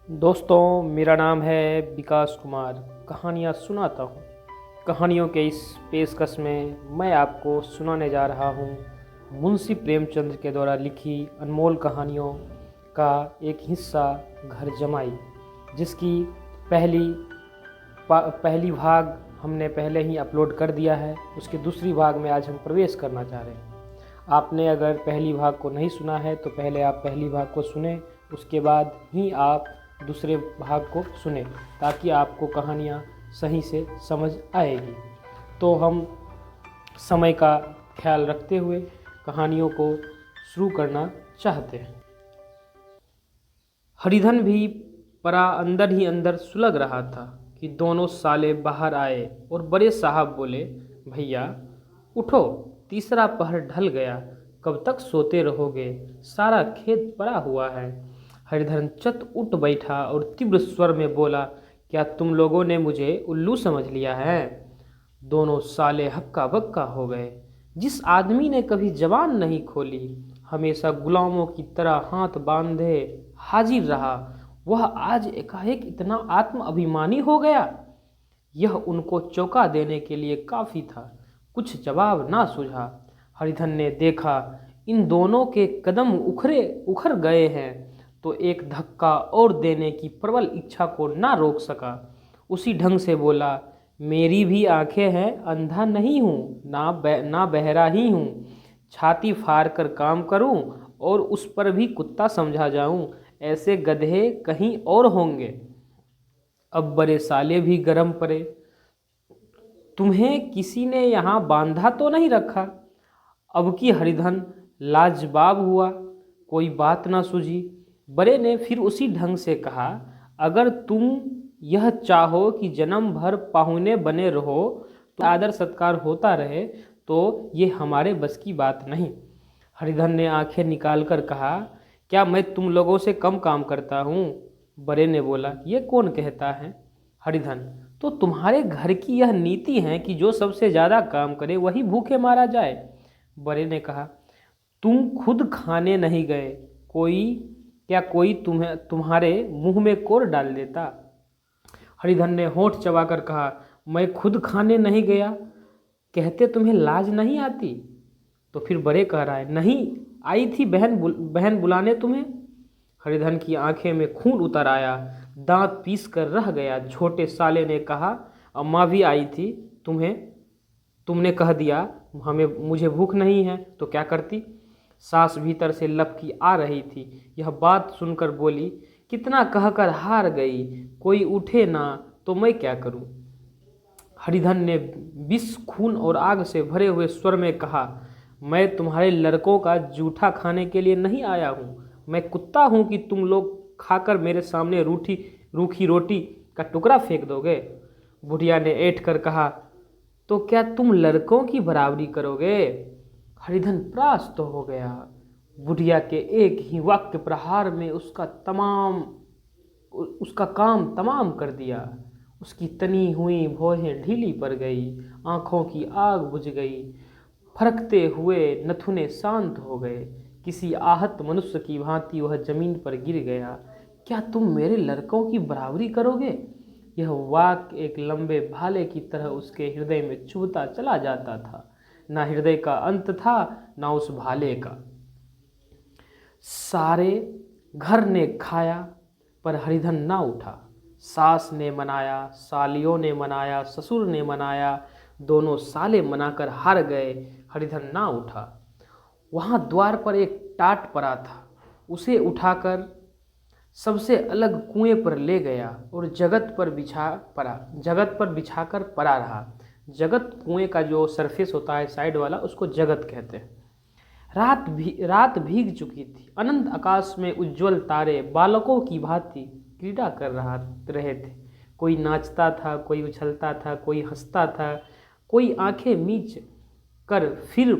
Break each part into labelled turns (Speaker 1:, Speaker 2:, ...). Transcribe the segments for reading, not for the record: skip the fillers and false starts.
Speaker 1: दोस्तों, मेरा नाम है विकास कुमार। कहानियाँ सुनाता हूँ। कहानियों के इस पेशकश में मैं आपको सुनाने जा रहा हूँ मुंशी प्रेमचंद के द्वारा लिखी अनमोल कहानियों का एक हिस्सा, घर जमाई, जिसकी पहली भाग हमने पहले ही अपलोड कर दिया है। उसके दूसरी भाग में आज हम प्रवेश करना चाह रहे हैं। आपने अगर पहली भाग को नहीं सुना है तो पहले आप पहली भाग को सुने, उसके बाद ही आप दूसरे भाग को सुने, ताकि आपको कहानियाँ सही से समझ आएगी। तो हम समय का ख्याल रखते हुए कहानियों को शुरू करना चाहते हैं। हरिधन भी परा अंदर ही अंदर सुलग रहा था कि दोनों साले बाहर आए और बड़े साहब बोले, भैया उठो, तीसरा पहर ढल गया, कब तक सोते रहोगे, सारा खेत पड़ा हुआ है। हरिधन चट उठ बैठा और तीव्र स्वर में बोला, क्या तुम लोगों ने मुझे उल्लू समझ लिया है? दोनों साले हक्का बक्का हो गए। जिस आदमी ने कभी जबान नहीं खोली, हमेशा गुलामों की तरह हाथ बांधे हाजिर रहा, वह आज एकाएक इतना आत्म अभिमानी हो गया। यह उनको चौंका देने के लिए काफ़ी था। कुछ जवाब ना सूझा। हरिधन ने देखा इन दोनों के कदम उखड़ गए हैं, तो एक धक्का और देने की प्रबल इच्छा को ना रोक सका। उसी ढंग से बोला, मेरी भी आंखें हैं, अंधा नहीं हूँ, ना बहरा ही हूँ। छाती फाड़ कर काम करूँ और उस पर भी कुत्ता समझा जाऊँ, ऐसे गधे कहीं और होंगे। अब बड़े साले भी गरम पड़े। तुम्हें किसी ने यहाँ बांधा तो नहीं रखा? अब की हरिधन लाजवाब हुआ। कोई बात ना सूझी। बड़े ने फिर उसी ढंग से कहा, अगर तुम यह चाहो कि जन्म भर पाहुने बने रहो, तो आदर सत्कार होता रहे, तो ये हमारे बस की बात नहीं। हरिधन ने आंखें निकाल कर कहा, क्या मैं तुम लोगों से कम काम करता हूँ? बड़े ने बोला, ये कौन कहता है? हरिधन, तो तुम्हारे घर की यह नीति है कि जो सबसे ज़्यादा काम करे वही भूखे मारा जाए। बड़े ने कहा, तुम खुद खाने नहीं गए, कोई तुम्हारे मुंह में कोर डाल देता? हरिधन ने होंठ चबाकर कहा, मैं खुद खाने नहीं गया, कहते तुम्हें लाज नहीं आती? तो फिर बड़े कह रहा है, नहीं आई थी बहन बुलाने तुम्हें। हरिधन की आंखें में खून उतर आया, दांत पीस कर रह गया। छोटे साले ने कहा, अम्मा भी आई थी, तुमने कह दिया मुझे भूख नहीं है, तो क्या करती? सास भीतर से लपकी आ रही थी। यह बात सुनकर बोली, कितना कहकर हार गई, कोई उठे ना तो मैं क्या करूं? हरिधन ने विष, खून और आग से भरे हुए स्वर में कहा, मैं तुम्हारे लड़कों का जूठा खाने के लिए नहीं आया हूँ। मैं कुत्ता हूँ कि तुम लोग खाकर मेरे सामने रूखी रोटी का टुकड़ा फेंक दोगे? बुढ़िया ने ऐंठ कर कहा, तो क्या तुम लड़कों की बराबरी करोगे? हरिधन त्रास्त हो गया। बुढ़िया के एक ही वाक्य प्रहार में उसका काम तमाम कर दिया। उसकी तनी हुई भौहें ढीली पड़ गई, आंखों की आग बुझ गई, फरकते हुए नथुने शांत हो गए। किसी आहत मनुष्य की भांति वह जमीन पर गिर गया। क्या तुम मेरे लड़कों की बराबरी करोगे? यह वाक्य एक लंबे भाले की तरह उसके हृदय में चुभता चला जाता था। ना हृदय का अंत था, ना उस भाले का। सारे घर ने खाया, पर हरिधन ना उठा। सास ने मनाया, सालियों ने मनाया, ससुर ने मनाया, दोनों साले मनाकर हार गए। हरिधन ना उठा। वहाँ द्वार पर एक टाट पड़ा था, उसे उठाकर सबसे अलग कुएं पर ले गया और जगत पर बिछाकर पड़ा रहा। जगत कुएं का जो सरफेस होता है साइड वाला, उसको जगत कहते हैं। रात भीग चुकी थी। अनंत आकाश में उज्जवल तारे बालकों की भांति क्रीड़ा कर रहे थे। कोई नाचता था, कोई उछलता था, कोई हंसता था, कोई आंखें मीच कर फिर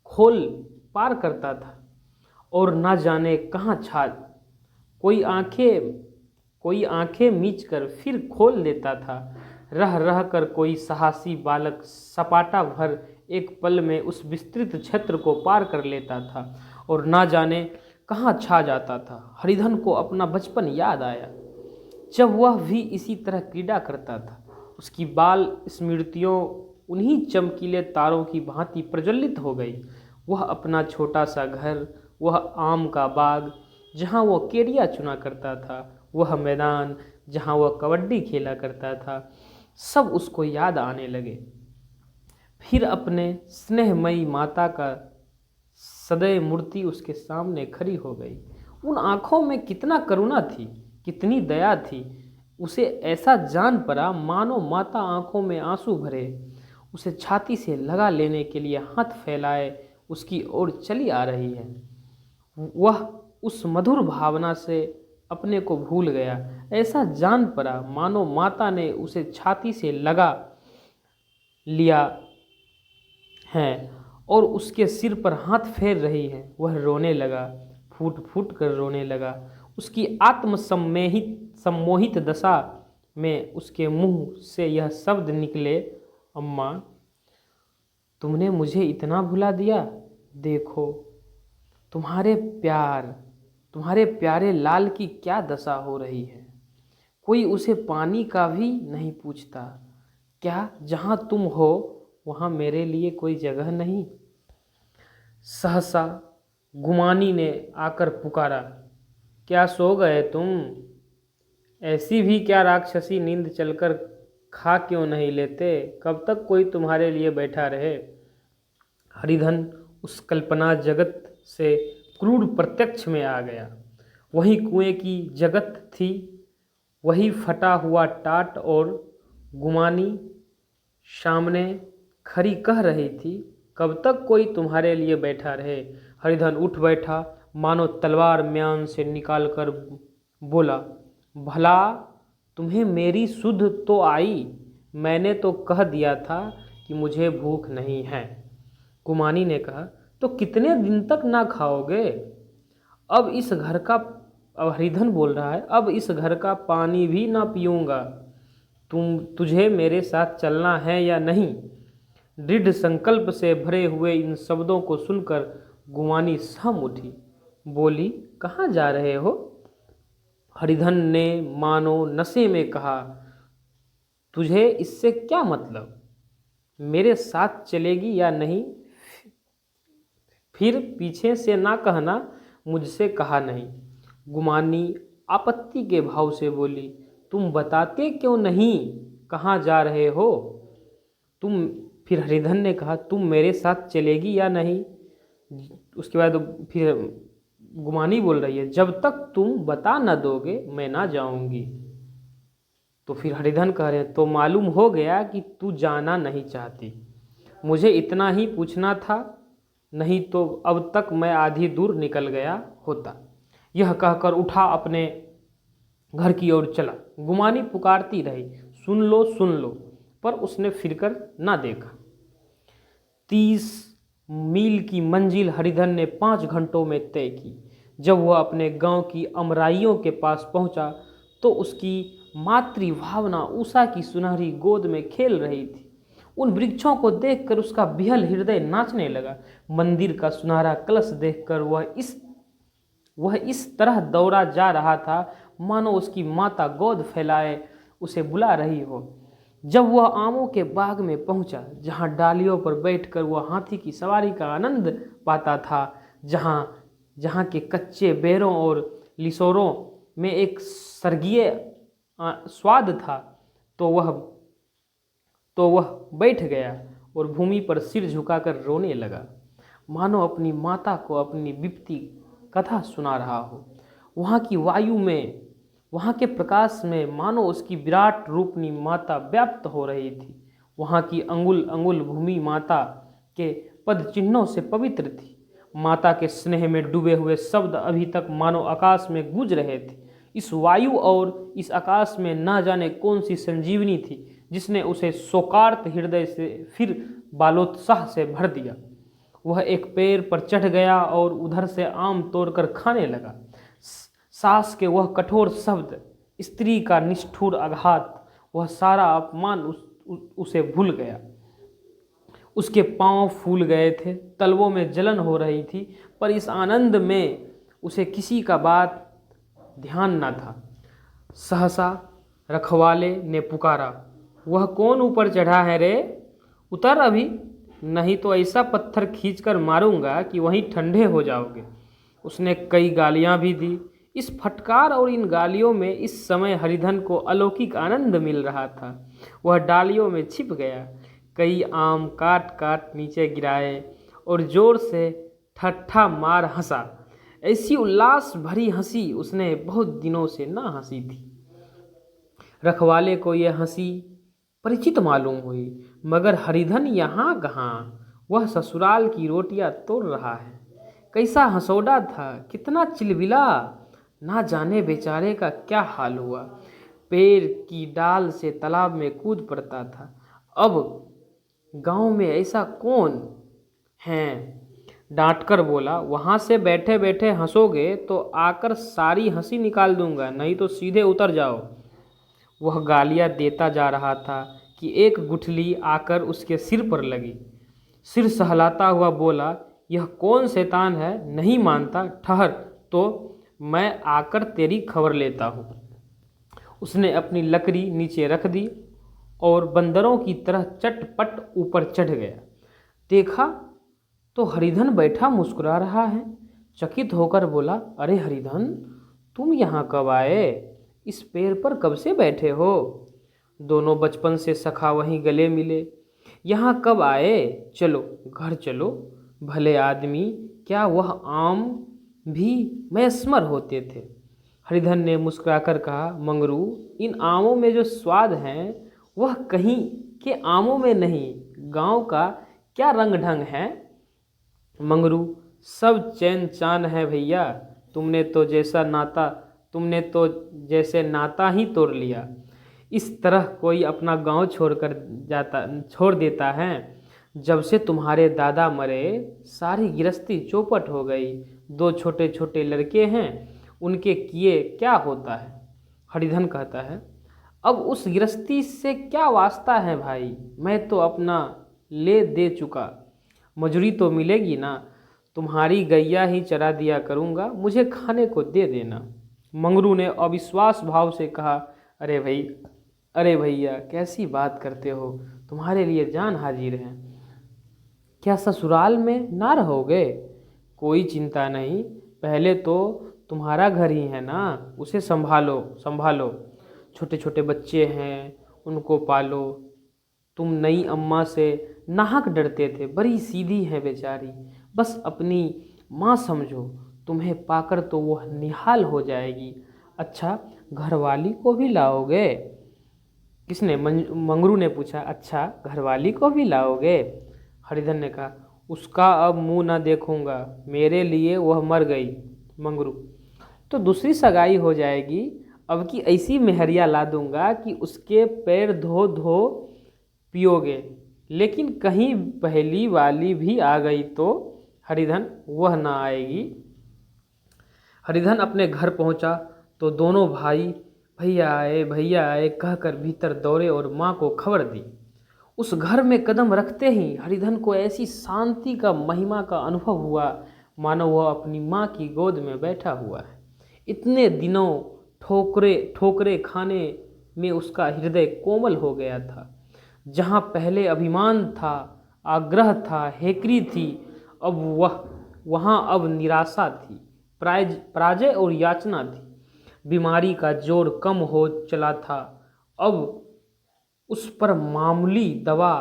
Speaker 1: खोल पार करता था और ना जाने कहाँ कोई आंखें मीच कर फिर खोल देता था। रह रह कर कोई साहसी बालक सपाटा भर एक पल में उस विस्तृत क्षेत्र को पार कर लेता था और ना जाने कहाँ छा जाता था। हरिधन को अपना बचपन याद आया, जब वह भी इसी तरह क्रीड़ा करता था। उसकी बाल स्मृतियों उन्हीं चमकीले तारों की भांति प्रज्वलित हो गई। वह अपना छोटा सा घर, वह आम का बाग जहाँ वह केरिया चुना करता था, वह मैदान जहाँ वह कबड्डी खेला करता था, सब उसको याद आने लगे। फिर अपने स्नेहमयी माता का सदैव मूर्ति उसके सामने खड़ी हो गई। उन आँखों में कितना करुणा थी, कितनी दया थी। उसे ऐसा जान पड़ा मानो माता आँखों में आंसू भरे उसे छाती से लगा लेने के लिए हाथ फैलाए उसकी ओर चली आ रही है। वह उस मधुर भावना से अपने को भूल गया। ऐसा जान पड़ा मानो माता ने उसे छाती से लगा लिया है और उसके सिर पर हाथ फेर रही है। वह रोने लगा, फूट फूट कर रोने लगा। उसकी सम्मोहित दशा में उसके मुंह से यह शब्द निकले, अम्मा तुमने मुझे इतना भुला दिया। देखो तुम्हारे प्यारे लाल की क्या दशा हो रही है। कोई उसे पानी का भी नहीं पूछता। क्या जहाँ तुम हो वहाँ मेरे लिए कोई जगह नहीं। सहसा गुमानी ने आकर पुकारा, क्या सो गए तुम? ऐसी भी क्या राक्षसी नींद चलकर खा क्यों नहीं लेते? कब तक कोई तुम्हारे लिए बैठा रहे? हरिधन उस कल्पना जगत से क्रूर प्रत्यक्ष में आ गया। वही कुएं की जगत थी, वही फटा हुआ टाट, और गुमानी सामने खड़ी कह रही थी, कब तक कोई तुम्हारे लिए बैठा रहे। हरिधन उठ बैठा, मानो तलवार म्यान से निकालकर बोला, भला तुम्हें मेरी सुध तो आई? मैंने तो कह दिया था कि मुझे भूख नहीं है। गुमानी ने कहा, तो कितने दिन तक ना खाओगे? अब हरिधन बोल रहा है, अब इस घर का पानी भी ना पीऊँगा। तुझे मेरे साथ चलना है या नहीं? दृढ़ संकल्प से भरे हुए इन शब्दों को सुनकर गुमानी सहम उठी। बोली, कहाँ जा रहे हो? हरिधन ने मानो नशे में कहा, तुझे इससे क्या मतलब? मेरे साथ चलेगी या नहीं? फिर पीछे से ना कहना मुझसे कहा नहीं। गुमानी आपत्ति के भाव से बोली, तुम बताते क्यों नहीं कहाँ जा रहे हो? फिर हरिधन ने कहा, तुम मेरे साथ चलेगी या नहीं? उसके बाद फिर गुमानी बोल रही है, जब तक तुम बता न दोगे मैं ना जाऊंगी। तो फिर हरिधन कह रहे हैं, तो मालूम हो गया कि तू जाना नहीं चाहती। मुझे इतना ही पूछना था, नहीं तो अब तक मैं आधी दूर निकल गया होता। यह कहकर उठा, अपने घर की ओर चला। गुमानी पुकारती रही, सुन लो सुन लो, पर उसने फिरकर ना देखा। 30 मील की मंजिल हरिधन ने 5 घंटों में तय की। जब वह अपने गांव की अमराइयों के पास पहुंचा तो उसकी मातृभावना उषा की सुनहरी गोद में खेल रही थी। उन वृक्षों को देखकर उसका विहल हृदय नाचने लगा। मंदिर का सुनहरा कलश देखकर वह इस तरह दौड़ा जा रहा था मानो उसकी माता गोद फैलाए उसे बुला रही हो। जब वह आमों के बाग में पहुंचा, जहां डालियों पर बैठकर वह हाथी की सवारी का आनंद पाता था, जहां के कच्चे बेरों और लिसोरों में एक स्वर्गीय स्वाद था, तो वह बैठ गया और भूमि पर सिर झुकाकर रोने लगा, मानो अपनी माता को अपनी विपत्ति कथा सुना रहा हो। वहाँ की वायु में, वहाँ के प्रकाश में मानो उसकी विराट रूपनी माता व्याप्त हो रही थी। वहाँ की अंगुल अंगुल भूमि माता के पद चिन्हों से पवित्र थी। माता के स्नेह में डूबे हुए शब्द अभी तक मानो आकाश में गूंज रहे थे। इस वायु और इस आकाश में ना जाने कौन सी संजीवनी थी जिसने उसे शोकार्त हृदय से फिर बालोत्साह से भर दिया। वह एक पेड़ पर चढ़ गया और उधर से आम तोड़कर खाने लगा। सास के वह कठोर शब्द, स्त्री का निष्ठुर आघात, वह सारा अपमान उसे भूल गया। उसके पांव फूल गए थे, तलवों में जलन हो रही थी, पर इस आनंद में उसे किसी का बात ध्यान न था। सहसा रखवाले ने पुकारा, वह कौन ऊपर चढ़ा है रे? उतर अभी, नहीं तो ऐसा पत्थर खींचकर मारूंगा कि वहीं ठंडे हो जाओगे। उसने कई गालियां भी दी। इस फटकार और इन गालियों में इस समय हरिधन को अलौकिक आनंद मिल रहा था। वह डालियों में छिप गया, कई आम काट काट नीचे गिराए और जोर से ठट्ठा मार हंसा। ऐसी उल्लास भरी हंसी उसने बहुत दिनों से ना हंसी थी। रखवाले को यह हंसी परिचित मालूम हुई, मगर हरिधन यहाँ कहाँ, वह ससुराल की रोटियां तोड़ रहा है। कैसा हंसौड़ा था, कितना चिलबिला, ना जाने बेचारे का क्या हाल हुआ। पेड़ की डाल से तालाब में कूद पड़ता था। अब गांव में ऐसा कौन है? डांटकर बोला, वहां से बैठे बैठे हंसोगे तो आकर सारी हंसी निकाल दूंगा, नहीं तो सीधे उतर जाओ। वह गालियां देता जा रहा था कि एक गुठली आकर उसके सिर पर लगी। सिर सहलाता हुआ बोला, यह कौन शैतान है? नहीं मानता? ठहर तो मैं आकर तेरी खबर लेता हूँ। उसने अपनी लकड़ी नीचे रख दी और बंदरों की तरह चटपट ऊपर चढ़ गया। देखा तो हरिधन बैठा मुस्कुरा रहा है। चकित होकर बोला, अरे हरिधन, तुम यहाँ कब आए? इस पेड़ पर कब से बैठे हो? दोनों बचपन से सखा वहीं गले मिले। यहाँ कब आए? चलो घर चलो। भले आदमी, क्या वह आम भी मैस्मर होते थे। हरिधन ने मुस्कुराकर कहा, मंगरू, इन आमों में जो स्वाद है वह कहीं के आमों में नहीं। गांव का क्या रंग ढंग है। मंगरू, सब चैन चान है भैया। तुमने तो जैसे नाता ही तोड़ लिया। इस तरह कोई अपना गांव छोड़ देता है। जब से तुम्हारे दादा मरे सारी गृहस्थी चौपट हो गई। 2 छोटे छोटे लड़के हैं, उनके किए क्या होता है? हरिधन कहता है, अब उस गृहस्थी से क्या वास्ता है भाई? मैं तो अपना ले दे चुका। मजूरी तो मिलेगी ना? तुम्हारी गैया ही चरा दिया करूँगा, मुझे खाने को दे देना। मंगरू ने अविश्वास भाव से कहा, अरे भैया कैसी बात करते हो? तुम्हारे लिए जान हाजिर है। क्या ससुराल में ना रहोगे? कोई चिंता नहीं, पहले तो तुम्हारा घर ही है ना, उसे संभालो। छोटे छोटे बच्चे हैं, उनको पालो। तुम नई अम्मा से नाहक डरते थे, बड़ी सीधी है बेचारी, बस अपनी माँ समझो। तुम्हें पाकर तो वह निहाल हो जाएगी। अच्छा, घरवाली को भी लाओगे? किसने? मंगरू ने पूछा। अच्छा, घरवाली को भी लाओगे? हरिधन ने कहा, उसका अब मुंह न देखूंगा, मेरे लिए वह मर गई। मंगरू, तो दूसरी सगाई हो जाएगी। अब की ऐसी मेहरिया ला दूंगा कि उसके पैर धो धो पियोगे। लेकिन कहीं पहली वाली भी आ गई तो? हरिधन, वह ना आएगी। हरिधन अपने घर पहुंचा तो दोनों भाई भैया आए कहकर भीतर दौड़े और माँ को खबर दी। उस घर में कदम रखते ही हरिधन को ऐसी शांति का महिमा का अनुभव हुआ मानो वह अपनी माँ की गोद में बैठा हुआ है। इतने दिनों ठोकरे खाने में उसका हृदय कोमल हो गया था। जहाँ पहले अभिमान था, आग्रह था, हेकरी थी, वहाँ अब निराशा थी, पराजय और याचना थी। बीमारी का जोर कम हो चला था। अब उस पर मामूली दवा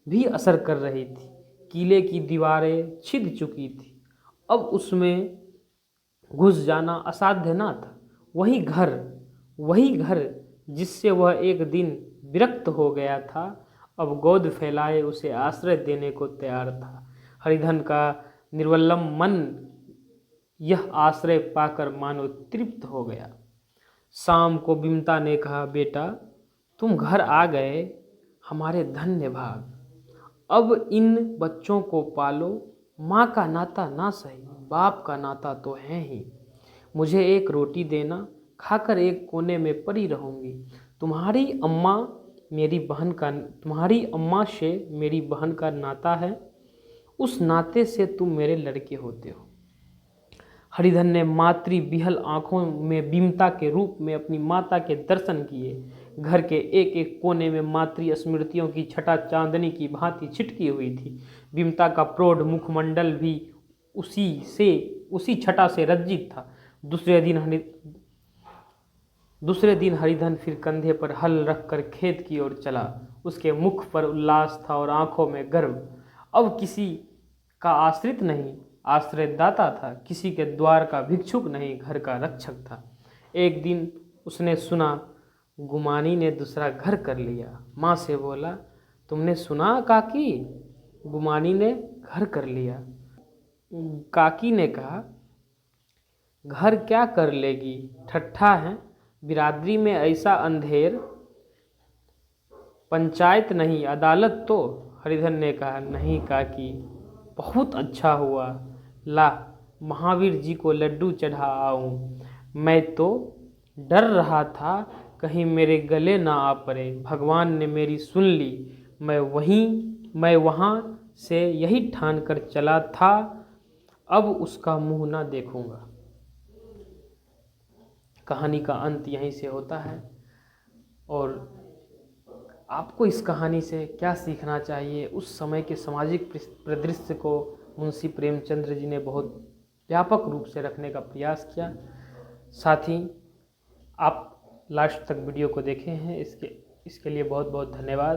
Speaker 1: भी असर कर रही थी। किले की दीवारें छिद चुकी थी, अब उसमें घुस जाना असाध्य न था। वही घर जिससे वह एक दिन विरक्त हो गया था, अब गोद फैलाए उसे आश्रय देने को तैयार था। हरिधन का निर्वल्लम मन यह आश्रय पाकर मानो तृप्त हो गया। शाम को बिमता ने कहा, बेटा तुम घर आ गए, हमारे धन्य भाग। अब इन बच्चों को पालो। माँ का नाता ना सही, बाप का नाता तो है ही। मुझे एक रोटी देना, खाकर एक कोने में पड़ी रहूँगी। तुम्हारी अम्मा से मेरी बहन का नाता है, उस नाते से तुम मेरे लड़के होते हो। हरिधन ने मातृ बिहल आंखों में बिमता के रूप में अपनी माता के दर्शन किए। घर के एक एक कोने में मातृ स्मृतियों की छटा चांदनी की भांति छिटकी हुई थी। बिमता का प्रौढ़ मुखमंडल भी उसी छटा से रंजित था। दूसरे दिन हरिधन फिर कंधे पर हल रखकर खेत की ओर चला। उसके मुख पर उल्लास था और आंखों में गर्व। अब किसी का आश्रित नहीं, आश्रयदाता था। किसी के द्वार का भिक्षुक नहीं, घर का रक्षक था। एक दिन उसने सुना गुमानी ने दूसरा घर कर लिया। माँ से बोला, तुमने सुना काकी, गुमानी ने घर कर लिया। काकी ने कहा, घर क्या कर लेगी, ठट्ठा है। बिरादरी में ऐसा अंधेर, पंचायत नहीं अदालत तो। हरिधन ने कहा, नहीं काकी, बहुत अच्छा हुआ। ला महावीर जी को लड्डू चढ़ा आऊं। मैं तो डर रहा था कहीं मेरे गले ना आ पड़े। भगवान ने मेरी सुन ली। मैं वहाँ से यही ठान कर चला था, अब उसका मुंह ना देखूंगा। कहानी का अंत यहीं से होता है। और आपको इस कहानी से क्या सीखना चाहिए? उस समय के सामाजिक परिदृश्य को मुंशी प्रेमचंद्र जी ने बहुत व्यापक रूप से रखने का प्रयास किया। साथ ही आप लास्ट तक वीडियो को देखे हैं, इसके लिए बहुत बहुत धन्यवाद।